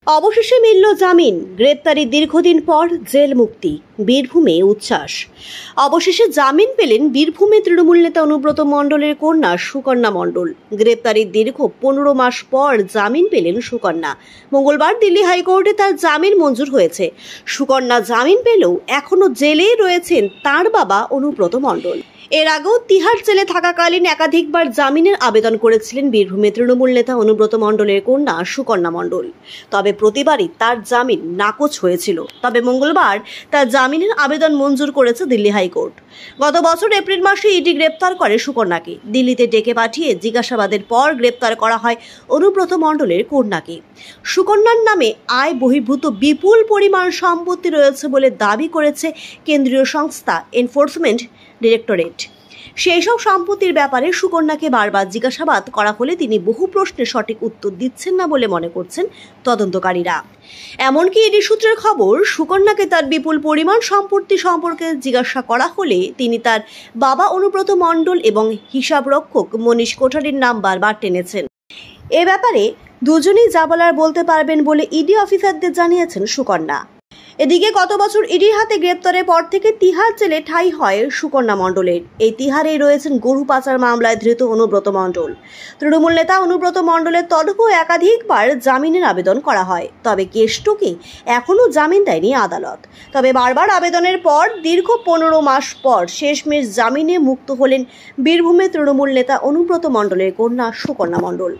অবশেষে মিলল জামিন, গ্রেপ্তারির দীর্ঘদিন পর জেল মুক্তি, বীরভূমে উচ্ছ্বাস। অবশেষে জামিন পেলেন বীরভূমে তৃণমূল নেতা অনুব্রত মণ্ডলের কন্যা সুকন্যা মণ্ডল। গ্রেপ্তারির দীর্ঘ 15 মাস পর জামিন পেলেন সুকন্যা। মঙ্গলবার দিল্লি হাইকোর্টে তার জামিন মঞ্জুর হয়েছে। সুকন্যা জামিন পেলেও এখনো জেলেই রয়েছেন তার বাবা অনুব্রত মণ্ডল। এর আগেও তিহার জেলে থাকাকালীন একাধিকবার জামিনের আবেদন করেছিলেন বীরভূমে তৃণমূল নেতা অনুব্রত মণ্ডলের কন্যা সুকন্যা মণ্ডল। তবে প্রতিবারই তার জামিন নাকচ হয়েছিল। তবে মঙ্গলবার তার জামিনের আবেদন মঞ্জুর করেছে দিল্লি হাইকোর্ট। গত বছর এপ্রিল মাসে ইডি গ্রেপ্তার করে সুকন্যাকে। দিল্লিতে ডেকে পাঠিয়ে জিজ্ঞাসাবাদের পর গ্রেপ্তার করা হয় অনুব্রত মণ্ডলের কন্যাকে। সুকন্যার নামে আয় বহির্ভূত বিপুল পরিমাণ সম্পত্তি রয়েছে বলে দাবি করেছে কেন্দ্রীয় সংস্থা এনফোর্সমেন্ট ডিরেক্টরেট। সেই সব সম্পত্তির ব্যাপারে সুকন্যাকে বারবার জিজ্ঞাসাবাদ করা হলে তিনি বহু প্রশ্নের সঠিক উত্তর দিচ্ছেন না বলে মনে করছেন তদন্তকারীরা। এমনকি ইডি সূত্রের খবর, সুকন্যাকে তার বিপুল পরিমাণ সম্পত্তি সম্পর্কে জিজ্ঞাসা করা হলে তিনি তার বাবা অনুব্রত মণ্ডল এবং হিসাবরক্ষক মনীশ কোঠারির নাম বারবার টেনেছেন। এ ব্যাপারে দুজনেই যা বলার বলতে পারবেন বলে ইডি অফিসারদের জানিয়েছেন সুকন্যা। এদিকে গত বছর ইডির হাতে গ্রেপ্তারের পর থেকে তিহার জেলে ঠাঁই হয় সুকন্যা মণ্ডলের। এই তিহারেই রয়েছেন গরু পাচার মামলায় ধৃত অনুব্রত মণ্ডল। তৃণমূল নেতা অনুব্রত মণ্ডলের তরফেও একাধিকবার জামিনের আবেদন করা হয়, তবে কেষ্টকে এখনও জামিন দেয়নি আদালত। তবে বারবার আবেদনের পর দীর্ঘ 15 মাস পর শেষমেশ জামিনে মুক্ত হলেন বীরভূমে তৃণমূল নেতা অনুব্রত মণ্ডলের কন্যা সুকন্যা মণ্ডল।